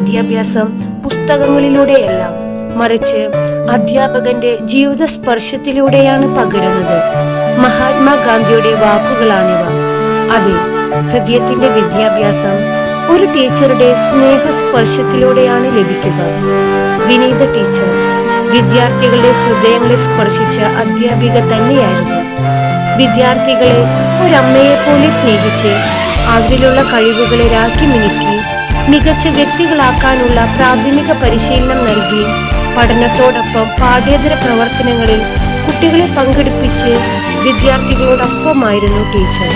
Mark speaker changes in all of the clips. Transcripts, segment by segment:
Speaker 1: വിദ്യാഭ്യാസം പുസ്തകങ്ങളിലൂടെയല്ല, മറിച്ച് അധ്യാപകന്റെ ജീവിത സ്പർശത്തിലൂടെയാണ് പകരുന്നത്. മഹാത്മാഗാന്ധിയുടെ വാക്കുകളാണിവ. അതെ, ഹൃദയത്തിന്റെ വിദ്യാഭ്യാസം ഒരു ടീച്ചറുടെ സ്നേഹസ്പർശത്തിലൂടെയാണ് ലഭിക്കുക. വിനീത ടീച്ചർ വിദ്യാർത്ഥികളുടെ ഹൃദയങ്ങളെ സ്പർശിച്ച അധ്യാപിക തന്നെയായിരുന്നു. വിദ്യാർത്ഥികളെ ഒരമ്മയെ പോലെ സ്നേഹിച്ച് അവരിലുള്ള കഴിവുകളെ രാക്കി മിനുക്കി മികച്ച വ്യക്തികളാക്കാനുള്ള പ്രാഥമിക പരിശീലനം നൽകി പഠനത്തോടൊപ്പം പാഠ്യേതര പ്രവർത്തനങ്ങളിൽ കുട്ടികളെ പങ്കെടുപ്പിച്ച് വിദ്യാർത്ഥികളോടൊപ്പമായിരുന്നു ടീച്ചർ.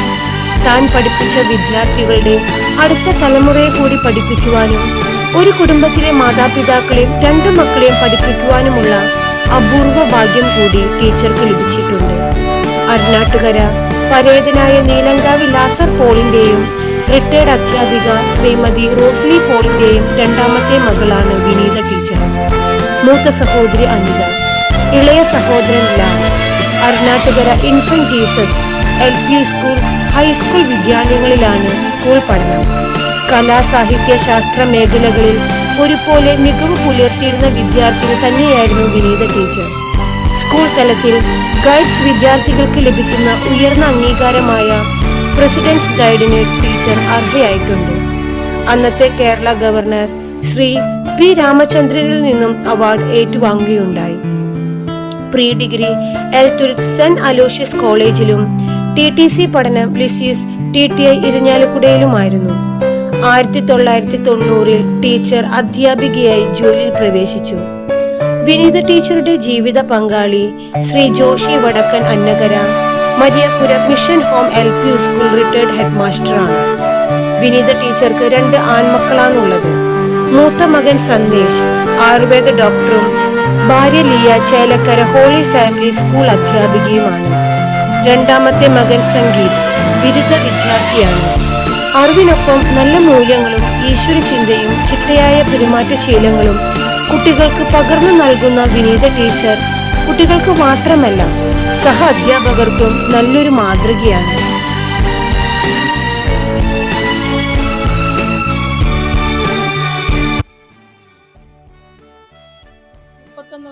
Speaker 1: താൻ പഠിപ്പിച്ച വിദ്യാർത്ഥികളുടെ അടുത്ത തലമുറയെ കൂടി പഠിപ്പിക്കുവാനും ഒരു കുടുംബത്തിലെ മാതാപിതാക്കളെയും രണ്ടു മക്കളെയും പഠിപ്പിക്കുവാനുമുള്ള അപൂർവ ഭാഗ്യം കൂടി ടീച്ചർക്ക് ലഭിച്ചിട്ടുണ്ട്. അരുണാട്ടുകര പരേതനായ നീലങ്കാവി ലാസർ പോളിന്റെയും റിട്ടയർഡ് അധ്യാപിക ശ്രീമതി റോസ്ലി പോളിന്റെയും രണ്ടാമത്തെ മകളാണ് വിനീത ടീച്ചർ. മൂത്ത സഹോദരി അനിത, ഇളയ സഹോദരൻ Lal. Arunattukara infant Jesus LP school, high school വിദ്യാലയങ്ങളിലാണ് സ്കൂൾ പഠനം. കലാ സാഹിത്യ ശാസ്ത്ര മേഖലകളിൽ ഒരുപോലെ മികവ് പുലർത്തിയിരുന്ന വിദ്യാർത്ഥിനി തന്നെയായിരുന്നു വിനീത ടീച്ചർ. സ്കൂൾ തലത്തിൽ ഗൈഡ്സ് വിദ്യാർത്ഥികൾക്ക് ലഭിക്കുന്ന ഉയർന്ന അംഗീകാരമായ പ്രസിഡന്റ്സ് ഗൈഡിന് ടീച്ചർ അർഹയായിട്ടുണ്ട്. അന്നത്തെ കേരള ഗവർണർ ശ്രീ പി രാമചന്ദ്രനിൽ നിന്നും അവാർഡ് ഏറ്റുവാങ്ങുകയുണ്ടായി. Pre degree Elthuruth saint Aloysius കോളേജിലും TTC പഠനം ലിസീസ് TTI ഇരിഞ്ഞാലക്കുടയിലുമായിരുന്നു. 1990 ടീച്ചർ അധ്യാപികയായി ജോലിയിൽ പ്രവേശിച്ചു. വിനീത ടീച്ചറുടെ ജീവിത പങ്കാളി Shri Joshi Vadakkan Annakara Mariyapuram mission home LP school retired head മാസ്റ്ററാണ്. വിനീത ടീച്ചർക്ക് 2 ആൺമക്കളാണുള്ളത്. മൂത്ത മകൻ സന്ദേശ് ആയുർവേദ ഡോക്ടറും ഭാര്യ Liya Chelakkara holy family school അധ്യാപികയുമാണ്. രണ്ടാമത്തെ മകൻ സംഗീത് ബിരുദ വിദ്യാർത്ഥിയാണ്. അറിവിനൊപ്പം നല്ല മൂല്യങ്ങളും ഈശ്വര ചിന്തയും ചിട്ടയായ പെരുമാറ്റശീലങ്ങളും കുട്ടികൾക്ക് പകർന്നു നൽകുന്ന വിനീത ടീച്ചർ കുട്ടികൾക്ക് മാത്രമല്ല സഹ അധ്യാപകർക്കും നല്ലൊരു മാതൃകയാണ്.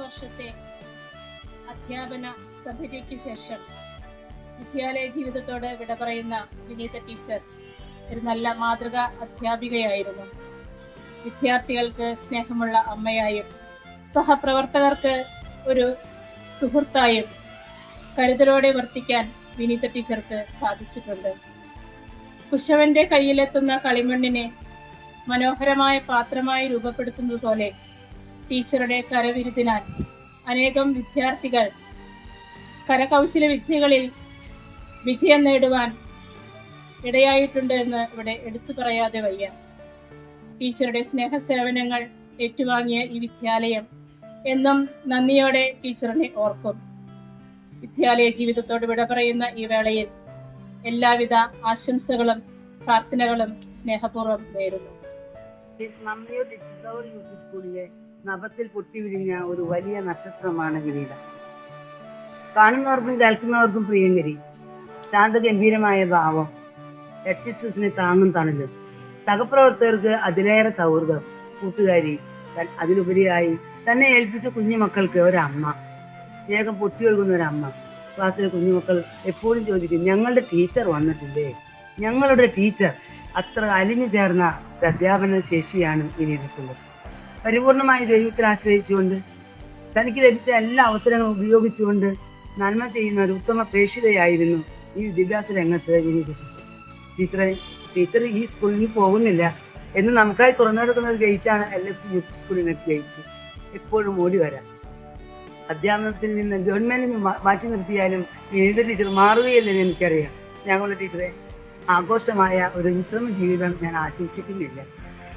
Speaker 2: വർഷത്തെ അധ്യാപന സഭയ്ക്ക് ശേഷം വിദ്യാലയ ജീവിതത്തോട് വിട പറയുന്ന വിനീത ടീച്ചർ ഒരു നല്ല മാതൃക അധ്യാപികയായിരുന്നു. വിദ്യാർത്ഥികൾക്ക് സ്നേഹമുള്ള അമ്മയായും സഹപ്രവർത്തകർക്ക് ഒരു സുഹൃത്തായും കരുതലോടെ വർത്തിക്കാൻ വിനീത ടീച്ചർക്ക് സാധിച്ചിട്ടുണ്ട്. കുശവന്റെ കയ്യിലെത്തുന്ന കളിമണ്ണിനെ മനോഹരമായ പാത്രമായി രൂപപ്പെടുത്തുന്നത് പോലെ ടീച്ചറുടെ കരവിരുതിനാൽ അനേകം വിദ്യാർത്ഥികൾ കരകൗശല വിദ്യകളിൽ വിജയം നേടുവാൻ ഇടയായിട്ടുണ്ട് എന്ന് ഇവിടെ എടുത്തു പറയാതെ വയ്യ. ടീച്ചറുടെ സ്നേഹസേവനങ്ങൾ ഏറ്റുവാങ്ങിയ ഈ വിദ്യാലയം എന്നും നന്ദിയോടെ ടീച്ചറിനെ ഓർക്കും. വിദ്യാലയ ജീവിതത്തോട് വിട പറയുന്ന ഈ വേളയിൽ എല്ലാവിധ ആശംസകളും പ്രാർത്ഥനകളും സ്നേഹപൂർവ്വം നേരുന്നു.
Speaker 3: സ്കൂളിലെ നഭസിൽ പൊട്ടിവിരിഞ്ഞ ഒരു വലിയ നക്ഷത്രമാണ് വിനീത. കാണുന്നവർക്കും കേൾക്കുന്നവർക്കും പ്രിയങ്കരി, ശാന്തഗംഭീരമായ ഭാവം, എപ്പിസൂസിനെ താങ്ങും തണലും, സഹപ്രവർത്തകർക്ക് അതിലേറെ സൗഹൃദം, കൂട്ടുകാരി, അതിലുപരിയായി തന്നെ ഏൽപ്പിച്ച കുഞ്ഞുമക്കൾക്ക് ഒരമ്മ, സ്നേഹം പൊട്ടിയൊഴുകുന്ന ഒരമ്മ. ക്ലാസ്സിലെ കുഞ്ഞുമക്കൾ എപ്പോഴും ചോദിക്കും, ഞങ്ങളുടെ ടീച്ചർ വന്നിട്ടില്ലേ, ഞങ്ങളുടെ ടീച്ചർ. അത്ര അലിഞ്ഞു ചേർന്ന ഒരു അധ്യാപന ശേഷിയാണ് വിനീതയ്ക്കുള്ളത്. പരിപൂർണമായി ദൈവത്തിൽ ആശ്രയിച്ചുകൊണ്ട് തനിക്ക് ലഭിച്ച എല്ലാ അവസരങ്ങളും ഉപയോഗിച്ചുകൊണ്ട് നന്മ ചെയ്യുന്ന ഒരു ഉത്തമ പ്രേക്ഷിതയായിരുന്നു ഈ വിദ്യാഭ്യാസ രംഗത്ത് വിനീത ടീച്ചർ ഈ സ്കൂളിൽ പോകുന്നില്ല എന്ന് നമുക്കായി തുറന്നെടുക്കുന്ന ഒരു ഗേറ്റാണ് LFC UP സ്കൂളിനൊക്കെ ഗേറ്റ്. എപ്പോഴും ഓടി വരാം. അധ്യാപനത്തിൽ നിന്ന് ഗവൺമെന്റിന് മാറ്റി നിർത്തിയാലും വിനീത ടീച്ചർ മാറുകയില്ലെന്ന് എനിക്കറിയാം. ഞങ്ങളുടെ ടീച്ചറെ ആഘോഷമായ ഒരു വിശ്രമ ജീവിതം ഞാൻ ആശംസിക്കുന്നില്ല.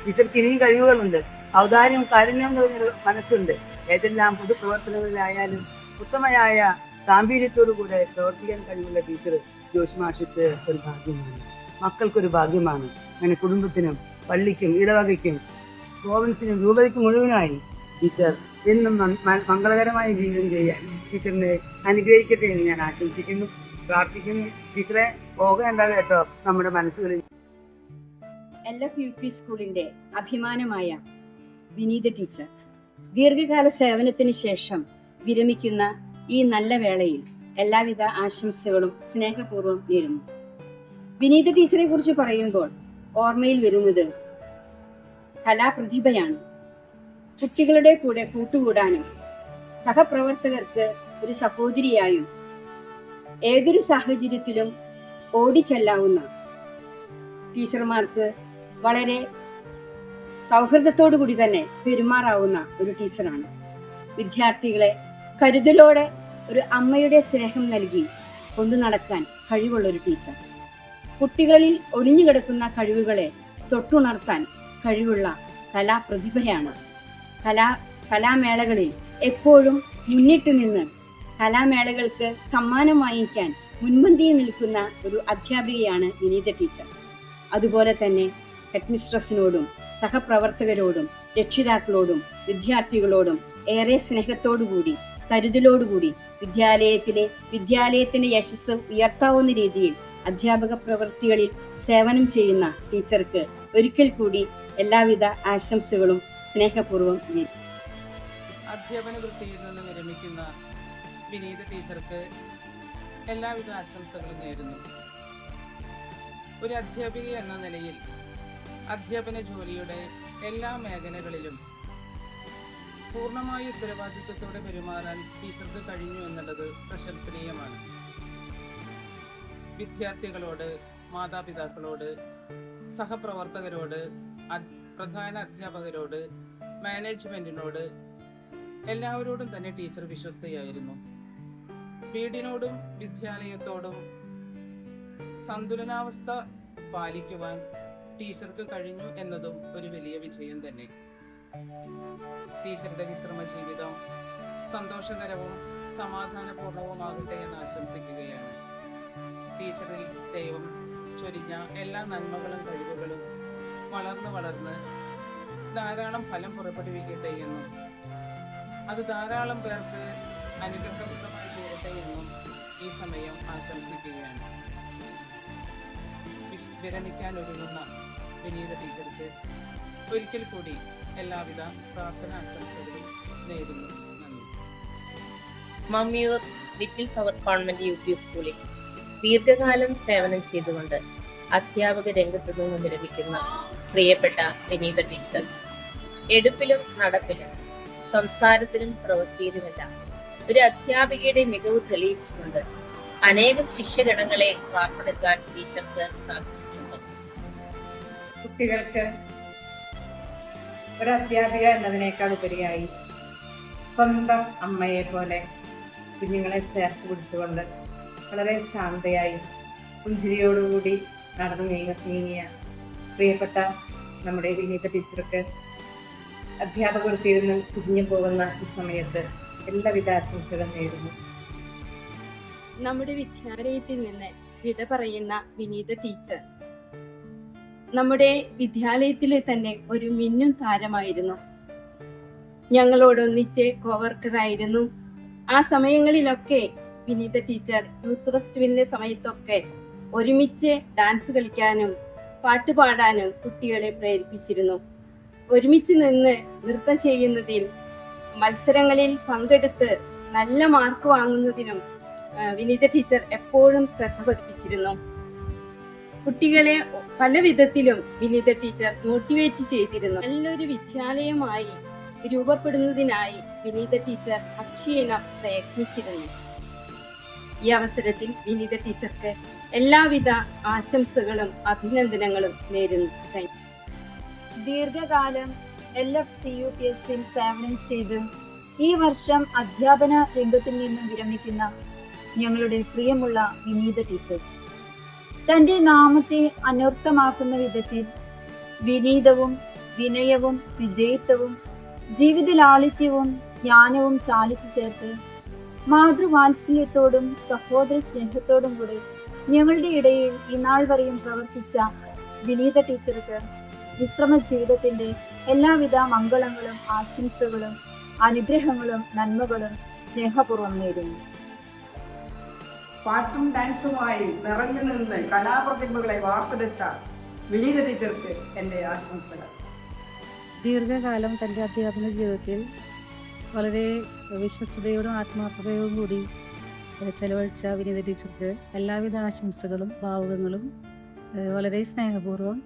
Speaker 3: ടീച്ചർക്ക് ഇനിയും കഴിവുകളുണ്ട്. ഔദാര്യം, കാരുണ്യം നിറഞ്ഞൊരു മനസ്സുണ്ട്. ഏതെല്ലാം പൊതുപ്രവർത്തനങ്ങളിലായാലും ഉത്തമയായ ഗാംഭീര്യത്തോടുകൂടെ പ്രവർത്തിക്കാൻ കഴിവുള്ള ടീച്ചർ ജോഷി മാഷക്ക് ഒരു ഭാഗ്യമാണ്, മക്കൾക്കൊരു ഭാഗ്യമാണ്. അങ്ങനെ കുടുംബത്തിനും പള്ളിക്കും ഇടവകയ്ക്കും പ്രോവിൻസിനും രൂപതയ്ക്കും മുഴുവനായി ടീച്ചർ എന്നും മംഗളകരമായ ജീവിതം ചെയ്യാൻ ടീച്ചറിനെ അനുഗ്രഹിക്കട്ടെ എന്ന് ഞാൻ ആശംസിക്കുന്നു, പ്രാർത്ഥിക്കുന്നു. ടീച്ചറെ പോകേണ്ട കേട്ടോ നമ്മുടെ മനസ്സുകളിൽ.
Speaker 4: LF UP സ്കൂളിന്റെ അഭിമാനമായ വിനീത ടീച്ചർ ദീർഘകാല സേവനത്തിന് ശേഷം വിരമിക്കുന്ന ഈ നല്ല വേളയിൽ എല്ലാവിധ ആശംസകളും സ്നേഹപൂർവ്വം നേരുന്നു. വിനീത ടീച്ചറെ കുറിച്ച് പറയുമ്പോൾ ഓർമ്മയിൽ വരുന്നത് കലാപ്രതിഭയാണ്. കുട്ടികളുടെ കൂടെ കൂട്ടുകൂടാനും സഹപ്രവർത്തകർക്ക് ഒരു സഹോദരിയായും ഏതൊരു സാഹചര്യത്തിലും ഓടിച്ചെല്ലാവുന്ന ടീച്ചർമാർക്ക് വളരെ സൗഹൃദത്തോടു കൂടി തന്നെ പെരുമാറാവുന്ന ഒരു ടീച്ചറാണ്. വിദ്യാർത്ഥികളെ കരുതലോടെ ഒരു അമ്മയുടെ സ്നേഹം നൽകി കൊണ്ടു നടക്കാൻ കഴിവുള്ള ഒരു ടീച്ചർ. കുട്ടികളിൽ ഒളിഞ്ഞുകിടക്കുന്ന കഴിവുകളെ തൊട്ടുണർത്താൻ കഴിവുള്ള കലാപ്രതിഭയാണ്. കലാമേളകളിൽ എപ്പോഴും മുന്നിട്ട് നിന്ന് കലാമേളകൾക്ക് സമ്മാനം വാങ്ങിക്കാൻ മുൻപന്തിയിൽ നിൽക്കുന്ന ഒരു അധ്യാപികയാണ് വിനീത ടീച്ചർ. അതുപോലെ തന്നെ ഹെഡ്മിസ്ട്രസിനോടും സഹപ്രവർത്തകരോടും രക്ഷിതാക്കളോടും വിദ്യാർത്ഥികളോടും ഏറെ സ്നേഹത്തോടുകൂടി കരുതലോടുകൂടി വിദ്യാലയത്തിന്റെ യശസ് ഉയർത്താവുന്ന രീതിയിൽ അധ്യാപക പ്രവൃത്തികളിൽ സേവനം ചെയ്യുന്ന ടീച്ചർക്ക് ഒരിക്കൽ കൂടി എല്ലാവിധ ആശംസകളും സ്നേഹപൂർവ്വം നേരുന്നു.
Speaker 5: അധ്യാപന വൃത്തിയിൽ നിന്ന് വിരമിക്കുന്ന വിനീത ടീച്ചർക്ക് എല്ലാവിധ ആശംസകളും നേരുന്നു. ഒരു അധ്യാപിക എന്ന നിലയിൽ അധ്യാപന ജോലിയുടെ എല്ലാ മേഖലകളിലും പൂർണ്ണമായ ഉത്തരവാദിത്വത്തോടെ പെരുമാറാൻ ടീച്ചർക്ക് കഴിഞ്ഞു എന്നുള്ളത് പ്രശംസനീയമാണ്. വിദ്യാർത്ഥികളോട്, മാതാപിതാക്കളോട്, സഹപ്രവർത്തകരോട്, പ്രധാന അധ്യാപകരോട്, മാനേജ്മെന്റിനോട് എല്ലാവരോടും തന്നെ ടീച്ചർ വിശ്വസ്തയായിരുന്നു. വീടിനോടും വിദ്യാലയത്തോടും സന്തുലനാവസ്ഥ പാലിക്കുവാൻ ടീച്ചർക്ക് കഴിഞ്ഞു എന്നതും ഒരു വലിയ വിജയം തന്നെ. ടീച്ചറുടെ വിശ്രമ ജീവിതം സന്തോഷകരവും സമാധാനപൂർണവുമാകട്ടെ എന്ന് ആശംസിക്കുകയാണ്. ടീച്ചറിൽ ദൈവം ചൊരിഞ്ഞ എല്ലാ നന്മകളും കഴിവുകളും വളർന്ന് ധാരാളം ഫലം പുറപ്പെടുവിക്കട്ടെ എന്നും അത് ധാരാളം പേർക്ക് അനുഗ്രഹപ്രദമായി തീരട്ടെ എന്നും ഈ സമയം ആശംസിക്കുകയാണ്. വിരമിക്കാൻ ഒരുങ്ങുന്ന വിനീത ടീച്ചർക്ക് ഒരിക്കൽ കൂടി എല്ലാവിധ പ്രാർത്ഥന ആശംസകളും നേരുന്നു. നന്ദി.
Speaker 6: Mammiyoor Little Flower Convent U സ്കൂളിൽ ദീർഘകാലം സേവനം ചെയ്തുകൊണ്ട് അധ്യാപക രംഗത്തു നിന്ന് വിരമിക്കുന്ന പ്രിയപ്പെട്ട വിനീത ടീച്ചർ എടുപ്പിലും നടപ്പിലും സംസാരത്തിലും പ്രവൃത്തിയിലുമെല്ലാം ഒരു അധ്യാപികയുടെ മികവ് തെളിയിച്ചുകൊണ്ട് അനേകം ശിഷ്യഗണങ്ങളെ വാർത്തെടുക്കാൻ ടീച്ചർക്ക് സാധിച്ചിട്ടുണ്ട്.
Speaker 7: കുട്ടികൾക്ക് ഒരു അധ്യാപിക എന്നതിനേക്കാൾ ഉപരിയായി സ്വന്തം അമ്മയെ പോലെ കുഞ്ഞുങ്ങളെ ചേർത്ത് പിടിച്ചുകൊണ്ട് വളരെ ശാന്തയായി പുഞ്ചിരിയോടുകൂടി നടന്നു നീങ്ങിയ പ്രിയപ്പെട്ട നമ്മുടെ വിനീത ടീച്ചർക്ക് അധ്യാപക വൃത്തിയിൽ നിന്ന് കുഞ്ഞു പോകുന്ന ഈ സമയത്ത് എല്ലാവിധ ആശംസകളും നേരുന്നു.
Speaker 4: നമ്മുടെ വിദ്യാലയത്തിൽ നിന്ന് വിട പറയുന്ന വിനീത ടീച്ചർ നമ്മുടെ വിദ്യാലയത്തിലെ തന്നെ ഒരു മിന്നും താരമായിരുന്നു. ഞങ്ങളോടൊന്നിച്ച് കോവർക്കറായിരുന്നു. ആ സമയങ്ങളിലൊക്കെ വിനീത ടീച്ചർ യൂത്ത് ഫെസ്റ്റിവലിന്റെ സമയത്തൊക്കെ ഒരുമിച്ച് ഡാൻസ് കളിക്കാനും പാട്ടുപാടാനും കുട്ടികളെ പ്രേരിപ്പിച്ചിരുന്നു. ഒരുമിച്ച് നിന്ന് നൃത്തം ചെയ്യുന്നതിൽ മത്സരങ്ങളിൽ പങ്കെടുത്ത് നല്ല മാർക്ക് വാങ്ങുന്നതിനും വിനീത ടീച്ചർ എപ്പോഴും ശ്രദ്ധ പതിപ്പിച്ചിരുന്നു. കുട്ടികളെ പല വിധത്തിലും വിനീത ടീച്ചർ മോട്ടിവേറ്റ് ചെയ്തിരുന്നു. നല്ലൊരു വിദ്യാലയമായി രൂപപ്പെടുന്നതിനായി വിനീത ടീച്ചർ അക്ഷീണം പ്രയത്നിച്ചിരുന്നു. ഈ അവസരത്തിൽ വിനീത ടീച്ചർക്ക് എല്ലാവിധ ആശംസകളും അഭിനന്ദനങ്ങളും നേരുന്നു.
Speaker 8: ദീർഘകാലം LFCUPSൽ സേവനം ചെയ്ത് ഈ വർഷം അധ്യാപന രംഗത്തിൽ നിന്നും വിരമിക്കുന്ന ഞങ്ങളുടെ പ്രിയമുള്ള വിനീത ടീച്ചർ തൻ്റെ നാമത്തെ അനർത്ഥമാക്കുന്ന വിധത്തിൽ വിനീതവും വിനയവും വിധേയത്വവും ജീവിത ലാളിത്യവും ജ്ഞാനവും ചാലിച്ചു ചേർത്ത് മാതൃവാത്സല്യത്തോടും സഹോദര സ്നേഹത്തോടും കൂടി ഞങ്ങളുടെ ഇടയിൽ ഇന്നാൾ വരെയും പ്രവർത്തിച്ച വിനീത ടീച്ചർക്ക് വിശ്രമ ജീവിതത്തിന്റെ എല്ലാവിധ മംഗളങ്ങളും ആശംസകളും അനുഗ്രഹങ്ങളും നന്മകളും സ്നേഹപൂർവ്വം നേരുന്നു.
Speaker 9: പാട്ടും ഡാൻസുമായി നിറഞ്ഞു നിന്ന് കലാപ്രതിഭകളെ വാർത്തെടുത്ത വിനീത ടീച്ചർക്ക് എൻ്റെ ആശംസകൾ.
Speaker 10: ദീർഘകാലം തൻ്റെ അധ്യാപന ജീവിതത്തിൽ വളരെ വിശ്വസ്തയോടും ആത്മാർത്ഥതയോടും കൂടി ചെലവഴിച്ച വിനീത ടീച്ചർക്ക് എല്ലാവിധ ആശംസകളും ഭാവുകങ്ങളും വളരെ സ്നേഹപൂർവ്വം.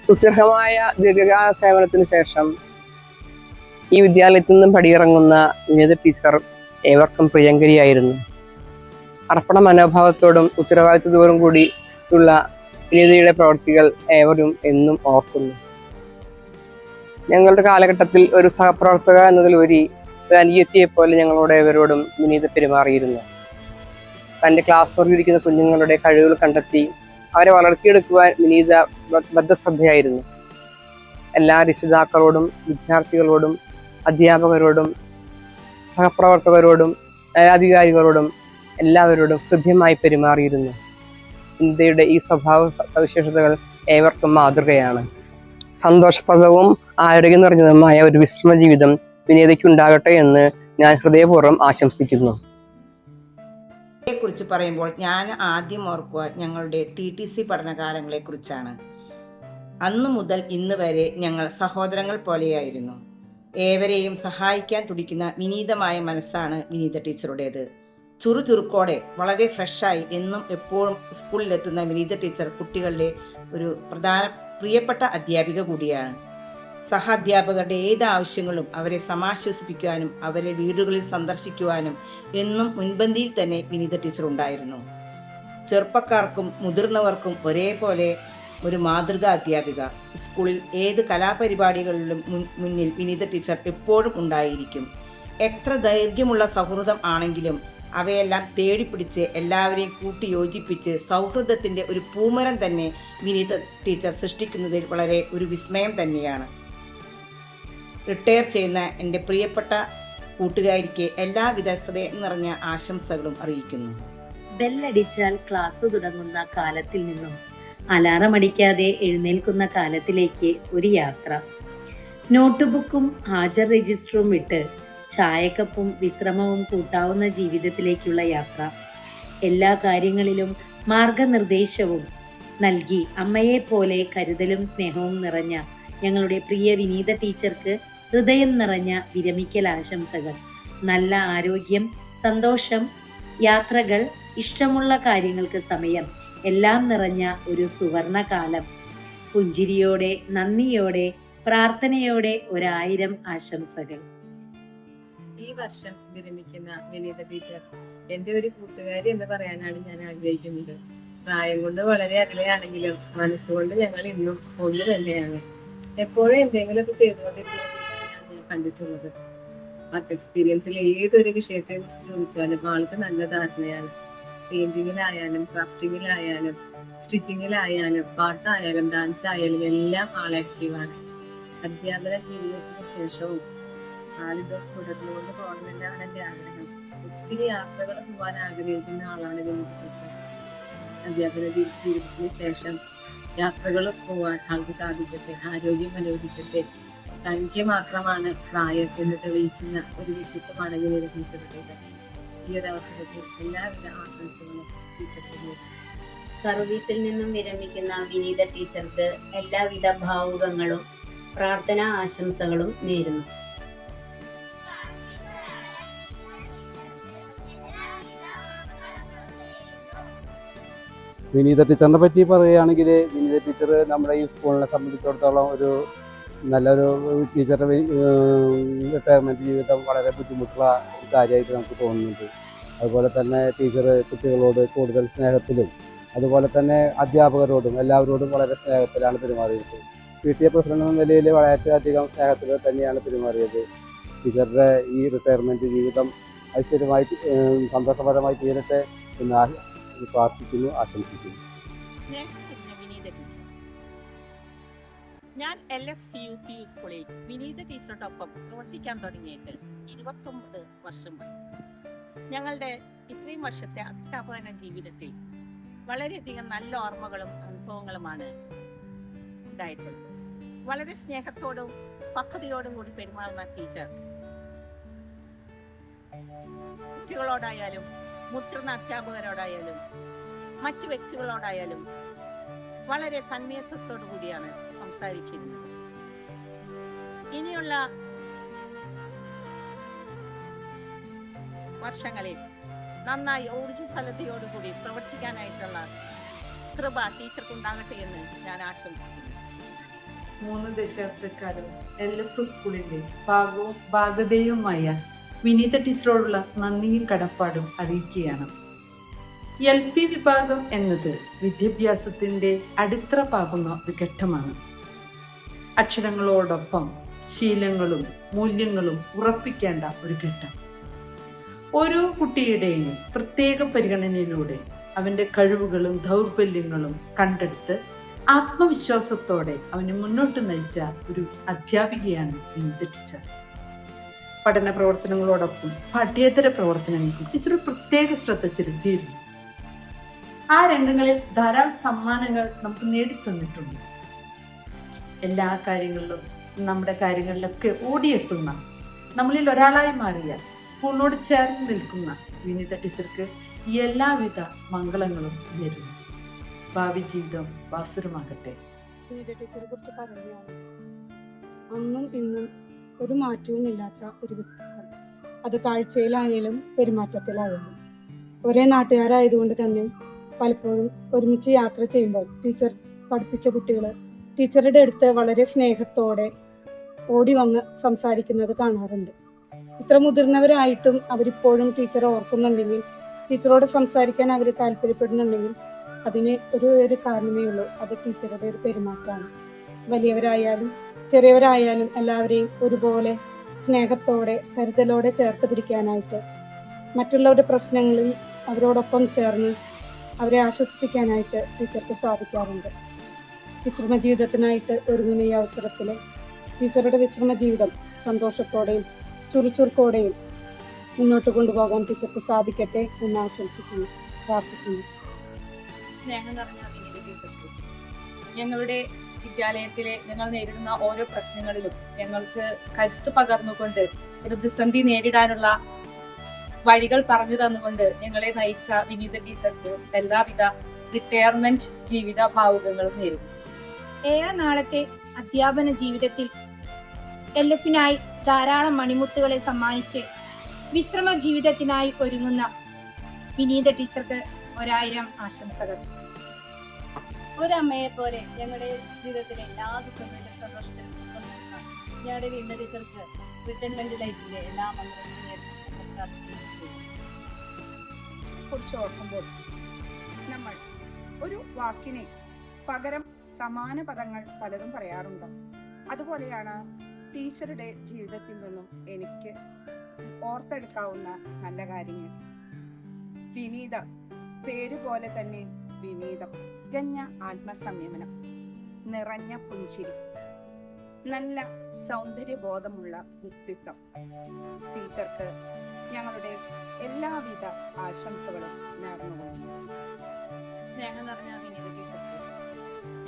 Speaker 11: സുദീർഘമായ ദീർഘകാല സേവനത്തിന് ശേഷം ഈ വിദ്യാലയത്തിൽ നിന്നും പടിയിറങ്ങുന്ന വിനീത ടീച്ചർ ഏവർക്കും പ്രിയങ്കരിയായിരുന്നു. അർപ്പണ മനോഭാവത്തോടും ഉത്തരവാദിത്വത്തോടും കൂടിയുള്ള വിനീതയുടെ പ്രവൃത്തികൾ ഏവരും എന്നും ഓർക്കുന്നു. ഞങ്ങളുടെ കാലഘട്ടത്തിൽ ഒരു സഹപ്രവർത്തക എന്നതിലുപരി ഒരു അനിയത്തിയെപ്പോലെ ഞങ്ങളോട് ഏവരോടും വിനീത പെരുമാറിയിരുന്നു. തൻ്റെ ക്ലാസ് മുറിയിലിരിക്കുന്ന കുഞ്ഞുങ്ങളുടെ കഴിവുകൾ കണ്ടെത്തി അവരെ വളർത്തിയെടുക്കുവാൻ വിനീത ബദ്ധശ്രദ്ധയായിരുന്നു. എല്ലാ രക്ഷിതാക്കളോടും വിദ്യാർത്ഥികളോടും അധ്യാപകരോടും സഹപ്രവർത്തകരോടും മേലധികാരികളോടും എല്ലാവരോടും ഹൃദ്യമായി പെരുമാറിയിരുന്നു. വിനീതയുടെ ഈ സ്വഭാവ സവിശേഷതകൾ ഏവർക്കും മാതൃകയാണ്. സന്തോഷപ്രദവും ആരോഗ്യം നിറഞ്ഞതുമായ ഒരു വിശ്രമ ജീവിതം വിനീതയ്ക്കുണ്ടാകട്ടെ എന്ന് ഞാൻ ഹൃദയപൂർവ്വം ആശംസിക്കുന്നു.
Speaker 12: കുറിച്ച് പറയുമ്പോൾ ഞാൻ ആദ്യം ഓർക്കുക ഞങ്ങളുടെ TTC പഠനകാലങ്ങളെക്കുറിച്ചാണ്. അന്നു മുതൽ ഇന്ന് വരെ ഞങ്ങൾ സഹോദരങ്ങൾ പോലെയായിരുന്നു. ഏവരെയും സഹായിക്കാൻ തുടിക്കുന്ന വിനീതമായ മനസ്സാണ് വിനീത ടീച്ചറുടേത്. ചുറുചുറുക്കോടെ വളരെ ഫ്രഷായി എന്നും എപ്പോഴും സ്കൂളിലെത്തുന്ന വിനീത ടീച്ചർ കുട്ടികളുടെ ഒരു പ്രിയപ്പെട്ട അധ്യാപിക കൂടിയാണ്. സഹാധ്യാപകരുടെ ഏത് ആവശ്യങ്ങളും അവരെ സമാശ്വസിപ്പിക്കുവാനും അവരെ വീടുകളിൽ സന്ദർശിക്കുവാനും എന്നും മുൻപന്തിയിൽ തന്നെ വിനീത ടീച്ചർ ഉണ്ടായിരുന്നു. ചെറുപ്പക്കാർക്കും മുതിർന്നവർക്കും ഒരേപോലെ ഒരു മാതൃകാ അധ്യാപിക. സ്കൂളിൽ ഏത് കലാപരിപാടികളിലും മുന്നിൽ വിനീത ടീച്ചർ എപ്പോഴും ഉണ്ടായിരിക്കും. എത്ര ദൈർഘ്യമുള്ള സൗഹൃദം ആണെങ്കിലും അവയെല്ലാം തേടിപ്പിടിച്ച് എല്ലാവരെയും കൂട്ടി യോജിപ്പിച്ച് സൗഹൃദത്തിൻ്റെ ഒരു പൂമരം തന്നെ വിനീത ടീച്ചർ സൃഷ്ടിക്കുന്നതിൽ വളരെ ഒരു വിസ്മയം തന്നെയാണ്. റിട്ടയർ ചെയ്യുന്ന എൻ്റെ പ്രിയപ്പെട്ട കൂട്ടുകാരിക്ക് എല്ലാവിധ ഹൃദയം നിറഞ്ഞ ആശംസകളും അറിയിക്കുന്നു.
Speaker 13: ബെല്ലടിച്ചാൽ ക്ലാസ് തുടങ്ങുന്ന കാലത്തിൽ നിന്നും അലാറം അടിക്കാതെ എഴുന്നേൽക്കുന്ന കാലത്തിലേക്ക് ഒരു യാത്ര. നോട്ട്ബുക്കും ഹാജർ രജിസ്റ്ററും വിട്ട് ചായക്കപ്പും വിശ്രമവും കൂട്ടാവുന്ന ജീവിതത്തിലേക്കുള്ള യാത്ര. എല്ലാ കാര്യങ്ങളിലും മാർഗനിർദ്ദേശവും നൽകി അമ്മയെപ്പോലെ കരുതലും സ്നേഹവും നിറഞ്ഞ ഞങ്ങളുടെ പ്രിയ വിനീത ടീച്ചർക്ക് ഹൃദയം നിറഞ്ഞ വിരമിക്കൽ ആശംസകൾ. നല്ല ആരോഗ്യം, സന്തോഷം, യാത്രകൾ, ഇഷ്ടമുള്ള കാര്യങ്ങൾക്ക് സമയം എല്ലാം നിറഞ്ഞ ഒരു സുവർണ കാലം. പുഞ്ചിരിയോടെ, നന്ദിയോടെ, പ്രാർത്ഥനയോടെ 1000 ആശംസകൾ.
Speaker 14: ഈ വർഷം വിരമിക്കുന്ന വിനീത ടീച്ചർ എൻ്റെ ഒരു കൂട്ടുകാരി എന്ന് പറയാനാണ് ഞാൻ ആഗ്രഹിക്കുന്നത്. പ്രായം കൊണ്ട് വളരെ അകലെയാണെങ്കിലും മനസ്സുകൊണ്ട് ഞങ്ങൾ ഇന്നും ഒന്ന് തന്നെയാണ്. എപ്പോഴും എന്തെങ്കിലുമൊക്കെ ചെയ്തുകൊണ്ടിരിക്കുന്ന ടീച്ചറിനെയാണ് ഞാൻ കണ്ടിട്ടുള്ളത്. വർക്ക് എക്സ്പീരിയൻസിൽ ഏതൊരു വിഷയത്തെ കുറിച്ച് ചോദിച്ചാലും ആൾക്ക് നല്ല ധാരണയാണ്. പെയിന്റിങ്ങിലായാലും ക്രാഫ്റ്റിങ്ങിലായാലും സ്റ്റിച്ചിങ്ങിലായാലും പാട്ടായാലും ഡാൻസ് ആയാലും എല്ലാം ആൾ ആക്റ്റീവാണ്. അധ്യാപന ജീവിതത്തിന് ശേഷവും ആളിത് തുടർന്നുകൊണ്ട് പോകണമെന്നാണ് എൻ്റെ ആഗ്രഹം. ഒത്തിരി യാത്രകൾ പോകാൻ ആഗ്രഹിക്കുന്ന ആളാണ് വിനീത ടീച്ചർ. അധ്യാപന ജീവിതത്തിന് ശേഷം യാത്രകൾ പോകാൻ ആൾക്ക് സാധിക്കട്ടെ, ആരോഗ്യം അനുവദിക്കട്ടെ. സംഖ്യ മാത്രമാണ് പ്രായം എന്ന് തെളിയിക്കുന്ന ഒരു വ്യക്തിത്വമാണ് വിനീത ടീച്ചറുടേത്. ഈ ഒരു അവസരത്തിൽ എല്ലാവിധ ആശംസകളും ടീച്ചർക്ക്.
Speaker 13: സർവീസിൽ നിന്നും വിരമിക്കുന്ന വിനീത ടീച്ചർക്ക് എല്ലാവിധ ഭാവുകങ്ങളും പ്രാർത്ഥനാ ആശംസകളും നേരുന്നു.
Speaker 15: വിനീത ടീച്ചറിനെ പറ്റി പറയുകയാണെങ്കിൽ വിനീത ടീച്ചർ നമ്മുടെ ഈ സ്കൂളിനെ സംബന്ധിച്ചിടത്തോളം ഒരു നല്ലൊരു ടീച്ചറുടെ റിട്ടയർമെൻറ്റ് ജീവിതം വളരെ ബുദ്ധിമുട്ടുള്ള കാര്യമായിട്ട് നമുക്ക് തോന്നുന്നുണ്ട്. അതുപോലെ തന്നെ ടീച്ചർ കുട്ടികളോട് കൂടുതൽ സ്നേഹത്തിലും അതുപോലെ തന്നെ അധ്യാപകരോടും എല്ലാവരോടും വളരെ സ്നേഹത്തിലാണ് പെരുമാറിയത്. PTA പ്രസിഡന്റ് എന്ന നിലയിൽ വളരെയധികം സ്നേഹത്തിൽ തന്നെയാണ് പെരുമാറിയത്. ടീച്ചറുടെ ഈ റിട്ടയർമെൻറ്റ് ജീവിതം ഐശ്വര്യമായി സന്തോഷപരമായി തീരട്ടെ എന്ന് പ്രാർത്ഥിക്കുന്നു, ആശംസിക്കുന്നു.
Speaker 16: ഞാൻ LFCUP സ്കൂളിൽ വിനീത ടീച്ചറോടൊപ്പം പ്രവർത്തിക്കാൻ തുടങ്ങിയിട്ട് 29 വർഷമായി. ഞങ്ങളുടെ ഇത്രയും വർഷത്തെ അധ്യാപന ജീവിതത്തിൽ വളരെയധികം നല്ല ഓർമ്മകളും അനുഭവങ്ങളുമാണ് ഉണ്ടായിട്ടുള്ളത്. വളരെ സ്നേഹത്തോടും പക്വതയോടും കൂടി പെരുമാറുന്ന ടീച്ചർ കുട്ടികളോടായാലും മുതിർന്ന അധ്യാപകരോടായാലും മറ്റു വ്യക്തികളോടായാലും വളരെ തന്മയത്വത്തോടു കൂടിയാണ് സംസാരിച്ചിരുന്നത്. ഇനിയുള്ള വർഷങ്ങളിൽ നന്നായി ഊർജ്ജസ്വലതയോടുകൂടി പ്രവർത്തിക്കാനായിട്ടുള്ള കൃപ ടീച്ചർക്കുണ്ടാകട്ടെ എന്ന് ഞാൻ ആശംസിക്കുന്നു.
Speaker 7: 3 ദശാബ്ദക്കാലം LF സ്കൂളിന്റെ ഭാഗവും ഭാഗതയുമായ വിനീത ടീച്ചറോടുള്ള നന്ദിയും കടപ്പാടും അറിയിക്കുകയാണ്. LP വിഭാഗം എന്നത് വിദ്യാഭ്യാസത്തിന്റെ അടിത്തറ പാകുന്ന ഒരു ഘട്ടമാണ്. അക്ഷരങ്ങളോടൊപ്പം ശീലങ്ങളും മൂല്യങ്ങളും ഉറപ്പിക്കേണ്ട ഒരു ഘട്ടം. ഓരോ കുട്ടിയുടെയും പ്രത്യേക പരിഗണനയിലൂടെ അവൻ്റെ കഴിവുകളും ദൗർബല്യങ്ങളും കണ്ടെടുത്ത് ആത്മവിശ്വാസത്തോടെ അവനെ മുന്നോട്ട് നയിച്ച ഒരു അധ്യാപികയാണ് വിനീത ടീച്ചർ. പഠന പ്രവർത്തനങ്ങളോടൊപ്പം പഠ്യേതര പ്രവർത്തനങ്ങൾക്കും ടീച്ചർ പ്രത്യേക ശ്രദ്ധ ചെലുത്തിയിരുന്നു. ആ രംഗങ്ങളിൽ ധാരാളം സമ്മാനങ്ങൾ നമുക്ക് നേടിത്തന്നിട്ടുണ്ട്. എല്ലാ കാര്യങ്ങളിലും നമ്മുടെ കാര്യങ്ങളിലൊക്കെ ഓടിയെത്തുന്ന നമ്മളിൽ ഒരാളായി മാറിയ സ്കൂളിനോട് ചേർന്ന് നിൽക്കുന്ന വിനീത ടീച്ചർക്ക് എല്ലാവിധ മംഗളങ്ങളും നേരുന്നു. ഭാവി ജീവിതം ഭാസുരമാകട്ടെ.
Speaker 17: വിനീത ടീച്ചറെ കുറിച്ച് പറയുകയാണ്, അന്നും ഇന്നും ഒരു മാറ്റവും ഇല്ലാത്ത ഒരു വ്യക്തിത്വം. അത് കാഴ്ചയിലായാലും പെരുമാറ്റത്തിലായാലും. ഒരേ നാട്ടുകാരായതുകൊണ്ട് തന്നെ പലപ്പോഴും ഒരുമിച്ച് യാത്ര ചെയ്യുമ്പോൾ ടീച്ചർ പഠിപ്പിച്ച കുട്ടികൾ ടീച്ചറുടെ അടുത്ത് വളരെ സ്നേഹത്തോടെ ഓടി വന്ന് സംസാരിക്കുന്നത് കാണാറുണ്ട്. ഇത്ര മുതിർന്നവരായിട്ടും അവരിപ്പോഴും ടീച്ചറെ ഓർക്കുന്നുണ്ടെങ്കിൽ, ടീച്ചറോട് സംസാരിക്കാൻ അവർ താല്പര്യപ്പെടുന്നുണ്ടെങ്കിൽ അതിന് ഒരു കാരണമേ ഉള്ളൂ, അത് ടീച്ചറുടെ ഒരു പെരുമാറ്റമാണ്. വലിയവരായാലും ചെറിയവരായാലും എല്ലാവരെയും ഒരുപോലെ സ്നേഹത്തോടെ കരുതലോടെ ചേർത്ത് പിടിക്കാനായിട്ട്, മറ്റുള്ളവരുടെ പ്രശ്നങ്ങളിൽ അവരോടൊപ്പം ചേർന്ന് അവരെ ആശ്വസിപ്പിക്കാനായിട്ട് ടീച്ചർക്ക് സാധിക്കാറുണ്ട്. വിശ്രമ ജീവിതത്തിനായിട്ട് ഒരുങ്ങുന്ന ഈ അവസരത്തിൽ ടീച്ചറുടെ വിശ്രമ ജീവിതം സന്തോഷത്തോടെയും ചുറുചുറുക്കോടെയും മുന്നോട്ട് കൊണ്ടുപോകാൻ ടീച്ചർക്ക് സാധിക്കട്ടെ എന്ന് ആശംസിക്കുന്നു, പ്രാർത്ഥിക്കുന്നു.
Speaker 2: സ്നേഹം നിറഞ്ഞ വിനീത ടീച്ചർക്ക് ഞങ്ങളുടെ വിദ്യാലയത്തിലെ ഞങ്ങൾ നേരിടുന്ന ഓരോ പ്രശ്നങ്ങളിലും ഞങ്ങൾക്ക് കരുത്ത് പകർന്നുകൊണ്ട് പ്രതിസന്ധി നേരിടാനുള്ള വഴികൾ പറഞ്ഞു തന്നുകൊണ്ട് ഞങ്ങളെ നയിച്ച വിനീത ടീച്ചർക്ക് എല്ലാവിധ റിട്ടയർമെന്റ് ജീവിത ഭാവുകങ്ങളും നേരുന്നു.
Speaker 18: ഏറെ നാളത്തെ അധ്യാപന ജീവിതത്തിൽ LF-നായി ധാരാളം മണിമുത്തുകളെ സമ്മാനിച്ച് വിശ്രമ ജീവിതത്തിനായി ഒരുങ്ങുന്ന വിനീത ടീച്ചർക്ക് 1000 ആശംസകൾ.
Speaker 10: ഒരമ്മയെ പോലെ ഞങ്ങളുടെ ജീവിതത്തിലെ എല്ലാ ദുഃഖങ്ങളിലും സന്തോഷത്തിലും ഞങ്ങളുടെ വിനീത ടീച്ചർക്ക് റിട്ടയർമെന്റ് ലൈഫിന്റെ എല്ലാ മംഗളങ്ങളും
Speaker 17: കുറിച്ച് ഓർക്കുമ്പോൾ നമ്മൾ ഒരു വാക്കിന് പകരം സമാന പദങ്ങൾ പലതും പറയാറുണ്ട്. അതുപോലെയാണ് ടീച്ചറുടെ ജീവിതത്തിൽ നിന്നും എനിക്ക് ഓർത്തെടുക്കാവുന്ന നല്ല കാര്യങ്ങൾ. വിനീത, പേരുപോലെ തന്നെ വിനീതം, തികഞ്ഞ ആത്മസംയമനം, നിറഞ്ഞ പുഞ്ചിരി, നല്ല സൗന്ദര്യബോധമുള്ള വ്യക്തിത്വം. ടീച്ചർക്ക് ഞങ്ങളുടെ എല്ലാവിധ ആശംസകളും നേർന്നുകൊള്ളുന്നു.
Speaker 2: സ്നേഹം നിറഞ്ഞ വിനീത ടീച്ചർക്ക്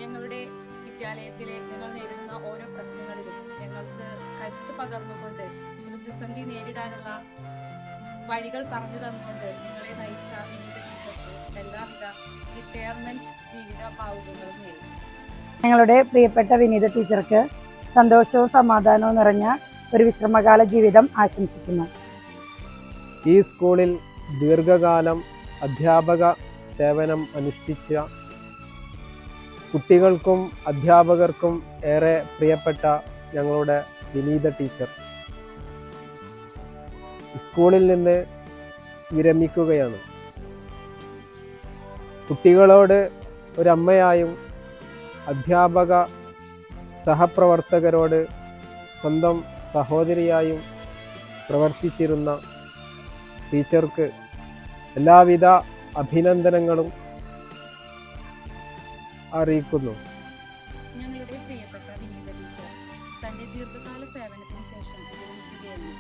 Speaker 2: ഞങ്ങളുടെ വിദ്യാലയത്തിലെ ഞങ്ങൾ നേരിടുന്ന ഓരോ പ്രശ്നങ്ങളിലും ഞങ്ങൾക്ക് കരുത്ത് പകർന്നുകൊണ്ട് പ്രതിസന്ധി നേരിടാനുള്ള വഴികൾ പറഞ്ഞു തന്നുകൊണ്ട് ഞങ്ങളെ നയിച്ച വിനീത ടീച്ചർക്ക് എല്ലാവിധ റിട്ടയർമെന്റ് ജീവിത ഭാവുകങ്ങളും നേരിടും.
Speaker 19: ഞങ്ങളുടെ പ്രിയപ്പെട്ട വിനീത ടീച്ചർക്ക് സന്തോഷവും സമാധാനവും നിറഞ്ഞ ഒരു വിശ്രമകാല ജീവിതം ആശംസിക്കുന്നു.
Speaker 20: ഈ സ്കൂളിൽ ദീർഘകാലം അധ്യാപക സേവനം അനുഷ്ഠിച്ച കുട്ടികൾക്കും അധ്യാപകർക്കും ഏറെ പ്രിയപ്പെട്ട ഞങ്ങളുടെ വിനീത ടീച്ചർ, സ്കൂളിൽ നിന്ന് വിരമിക്കുകയാണ്. കുട്ടികളോട് ഒരമ്മയായും അധ്യാപക സഹപ്രവർത്തകരോട് സ്വന്തം സഹോദരിയായും പ്രവർത്തിച്ചിരുന്ന ടീച്ചർക്ക് എല്ലാവിധ അഭിനന്ദനങ്ങളും അറിയിക്കുന്നു.
Speaker 2: ഞങ്ങളുടെ പ്രിയപ്പെട്ട വിനീത ടീച്ചർ തന്റെ ദീർഘകാല സേവനത്തിന് ശേഷം വിരമിക്കുകയാണ്.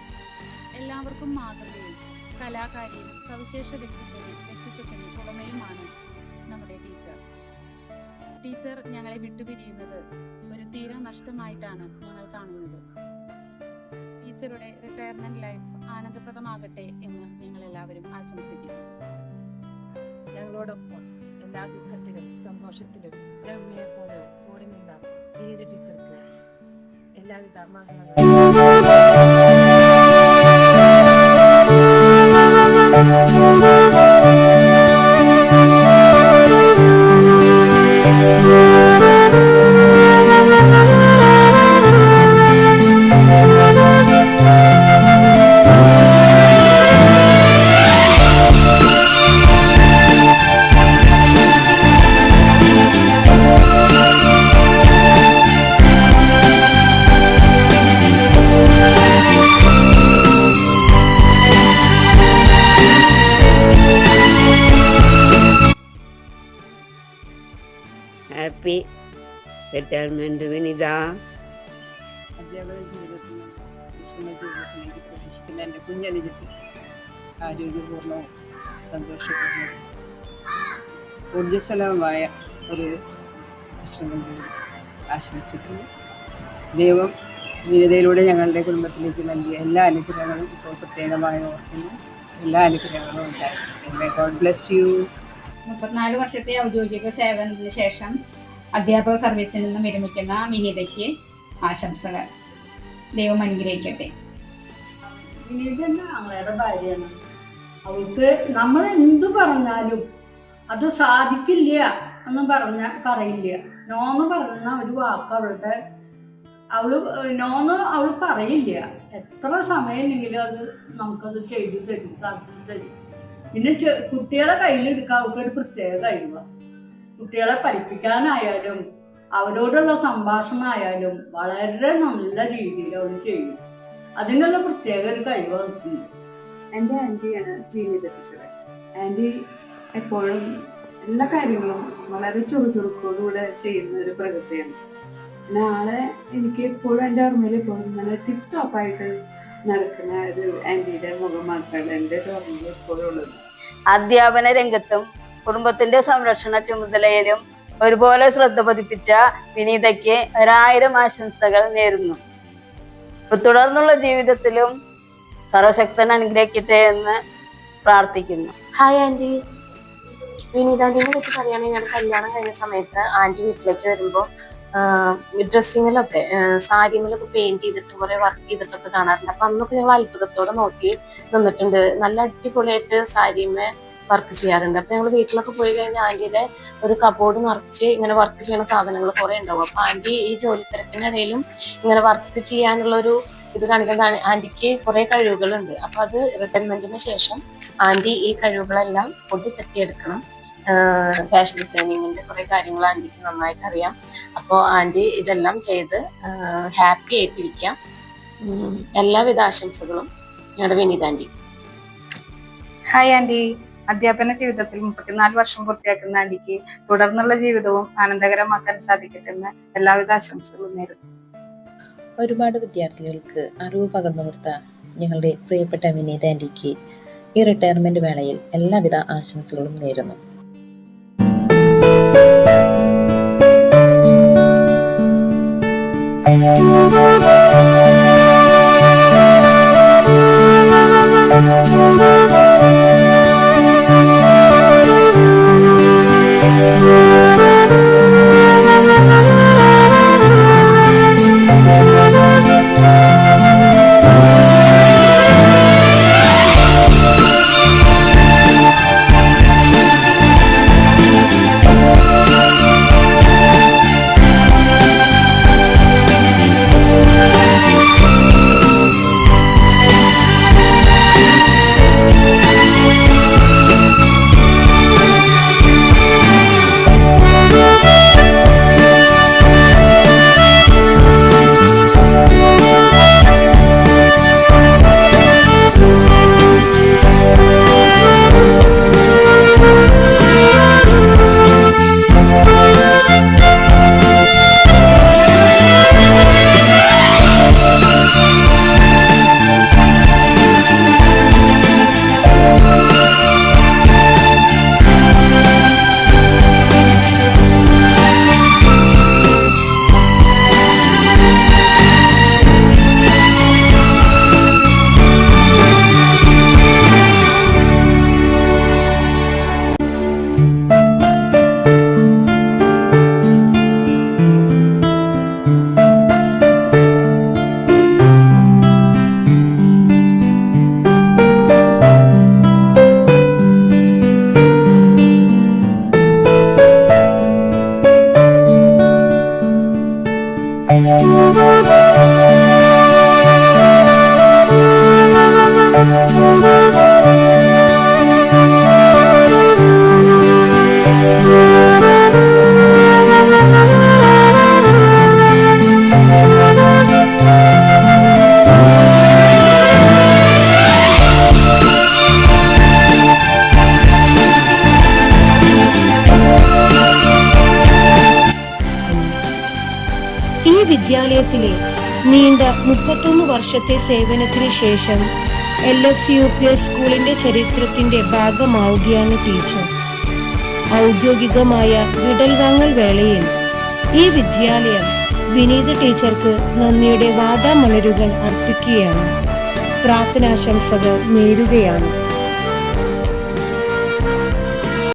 Speaker 2: എല്ലാവർക്കും മാതൃകയും കലാകാരിയും സവിശേഷ വ്യക്തിത്വത്തിന് പുറമേയുമാണ് നമ്മുടെ ടീച്ചർ. ടീച്ചർ ഞങ്ങളെ വിട്ടുപിരിയുന്നത് ഒരു തീരാ നഷ്ടമായിട്ടാണ് ഞങ്ങൾ കാണുന്നത്. ടീച്ചറുടെ റിട്ടയർമെന്റ് ലൈഫ് ആനന്ദപ്രദമാകട്ടെ എന്ന് ഞങ്ങൾ എല്ലാവരും ആശംസിക്കുന്നു.
Speaker 21: ഞങ്ങളോടൊപ്പം എല്ലാ ദുഃഖത്തിലും സന്തോഷത്തിലും രമ്യയെ പോലെ കൂടി നിന്ന വിനീത ടീച്ചർക്ക് എല്ലാവിധ
Speaker 22: ഹാപ്പി റിട്ടയർമെന്റ് വിനിത.
Speaker 4: അധ്യാപക ജീവിതത്തിന് വിശ്രമ ജീവിതത്തിലേക്ക് പ്രവേശിക്കുന്ന എൻ്റെ കുഞ്ഞനുജത്തി ആരോഗ്യപൂർണ്ണവും സന്തോഷപൂർണ്ണവും ഊർജ്ജസ്വലവുമായ ഒരു വിശ്രമ ജീവിതം ആശംസിക്കുന്നു. ദൈവം വിനിതയിലൂടെ ഞങ്ങളുടെ കുടുംബത്തിലേക്ക് നൽകിയ എല്ലാ അനുഗ്രഹങ്ങളും ഇപ്പോൾ പ്രത്യേകമായി ഓർക്കുന്നു. എല്ലാ അനുഗ്രഹങ്ങളും ഉണ്ടായി. God bless you.
Speaker 23: 34 വർഷത്തെ ഔദ്യോഗിക സേവനത്തിന് ശേഷം അധ്യാപക സർവീസിൽ നിന്നും വിരമിക്കുന്ന വിനീതയ്ക്ക് ആശംസകൾ. ദൈവം അനുഗ്രഹിക്കട്ടെ.
Speaker 24: വിനീത ഞങ്ങളുടെ ഭാര്യയാണ്. അവൾക്ക് നമ്മൾ എന്തു പറഞ്ഞാലും അത് സാധിക്കില്ല എന്ന് പറയില്ല. നോന്ന് പറഞ്ഞ ഒരു വാക്ക് അവൾ പറയില്ല. എത്ര സമയമെങ്കിലും അത് നമുക്കത് ചെയ്തു തരും, സാധിച്ചു തരും. പിന്നെ കുട്ടികളെ കയ്യിലെടുക്കാൻ അവൾക്കൊരു പ്രത്യേക കഴിവാണ്. കുട്ടികളെ പഠിപ്പിക്കാനായാലും അവരോടുള്ള സംഭാഷണമായാലും വളരെ നല്ല രീതിയിൽ അവൾ ചെയ്യും. അതിനുള്ള പ്രത്യേക ഒരു കഴിവ് അവൾക്കുണ്ട്.
Speaker 14: എൻ്റെ ആൻറ്റിയാണ് വിനീത ടീച്ചർ. ആൻറ്റി എപ്പോഴും എല്ലാ കാര്യങ്ങളും വളരെ ചുറുചുറുക്കോടുകൂടെ ചെയ്യുന്ന ഒരു പ്രകൃതിയാണ്. പിന്നെ ആളെ എനിക്ക് എപ്പോഴും എൻ്റെ ഓർമ്മയിൽ എപ്പോഴും നല്ല ടിപ്പ് ടോപ്പായിട്ട് നടക്കുന്ന ഒരു ആൻറ്റിയുടെ മുഖം മാത്രമാണ് എൻ്റെ ഓർമ്മയിൽ എപ്പോഴും ഉള്ളത്.
Speaker 3: അധ്യാപന രംഗത്തും കുടുംബത്തിന്റെ സംരക്ഷണ ചുമതലയിലും ഒരുപോലെ ശ്രദ്ധ പതിപ്പിച്ച വിനീതയ്ക്ക് 1000 ആശംസകൾ നേരുന്നു. തുടർന്നുള്ള ജീവിതത്തിലും സർവശക്തൻ അനുഗ്രഹിക്കട്ടെ എന്ന് പ്രാർത്ഥിക്കുന്നു.
Speaker 6: Hi aunty. വിനീത ആൻറ്റീനെ പറ്റി പറയുകയാണെങ്കിൽ ഞങ്ങളുടെ കല്യാണം കഴിഞ്ഞ സമയത്ത് ആൻറ്റി വീട്ടിലേക്ക് വരുമ്പോൾ ഡ്രസ്സിങ്ങിലൊക്കെ സാരിമിലൊക്കെ പെയിന്റ് ചെയ്തിട്ട് കുറെ വർക്ക് ചെയ്തിട്ടൊക്കെ കാണാറുണ്ട്. അപ്പൊ അന്നൊക്കെ ഞങ്ങൾ അത്ഭുതത്തോടെ നോക്കി നിന്നിട്ടുണ്ട്. നല്ല അടിപൊളിയായിട്ട് സാരിമേ വർക്ക് ചെയ്യാറുണ്ട്. അപ്പൊ ഞങ്ങൾ വീട്ടിലൊക്കെ പോയി കഴിഞ്ഞാൽ ആന്റിയുടെ ഒരു കബോർഡ് നിറച്ച് ഇങ്ങനെ വർക്ക് ചെയ്യുന്ന സാധനങ്ങൾ കുറെ ഉണ്ടാവും. അപ്പൊ ആന്റി ഈ ജോലി തിരക്കിനിടയിലും ഇങ്ങനെ വർക്ക് ചെയ്യാനുള്ള ഒരു ഇത് കാണിക്കുന്ന ആന്റിക്ക് കുറെ കഴിവുകളുണ്ട്. അപ്പൊ അത് റിട്ടയർമെന്റിന് ശേഷം ആന്റി ഈ കഴിവുകളെല്ലാം പൊട്ടി തട്ടിയെടുക്കണം. ഫാഷൻ ഡിസൈനിങ്ങിന്റെ കുറെ കാര്യങ്ങൾ ആന്റിക്ക് നന്നായിട്ട് അറിയാം. അപ്പോൾ ആന്റി ഇതെല്ലാം ചെയ്ത് ഹാപ്പി ആയിട്ടിരിക്കാം. എല്ലാവിധ ആശംസകളും ഞങ്ങളുടെ വിനീത ആന്റിക്ക്.
Speaker 23: Hi aunty. അധ്യാപന ജീവിതത്തിൽ 34 വർഷം പൂർത്തിയാക്കുന്ന ആന്റിക്ക് തുടർന്നുള്ള ജീവിതവും ആനന്ദകരമാക്കാൻ സാധിക്കട്ടെ എന്ന് എല്ലാവിധ ആശംസകളും നേരുന്നു.
Speaker 6: ഒരുപാട് വിദ്യാർത്ഥികൾക്ക് അറിവ് പകർന്നു കൊടുത്ത ഞങ്ങളുടെ പ്രിയപ്പെട്ട വിനീത ആന്റിക്ക് ഈ റിട്ടയർമെന്റ് വേളയിൽ എല്ലാവിധ ആശംസകളും നേരുന്നു.
Speaker 1: വിദ്യാലയത്തിലെ നീണ്ട 31 വർഷത്തെ സേവനത്തിന് ശേഷം LFCUPS സ്കൂളിന്റെ ചരിത്രത്തിന്റെ ഭാഗമാവുകയാണ് ടീച്ചർ. ഔദ്യോഗികമായ വിടൽവാങ്ങൽ വേളയിൽ ഈ വിദ്യാലയം വിനീത ടീച്ചർക്ക് നന്ദിയുടെ വാടാമലരുകൾ അർപ്പിക്കുകയാണ്. പ്രാർത്ഥനാശംസകൾ നേരുകയാണ്.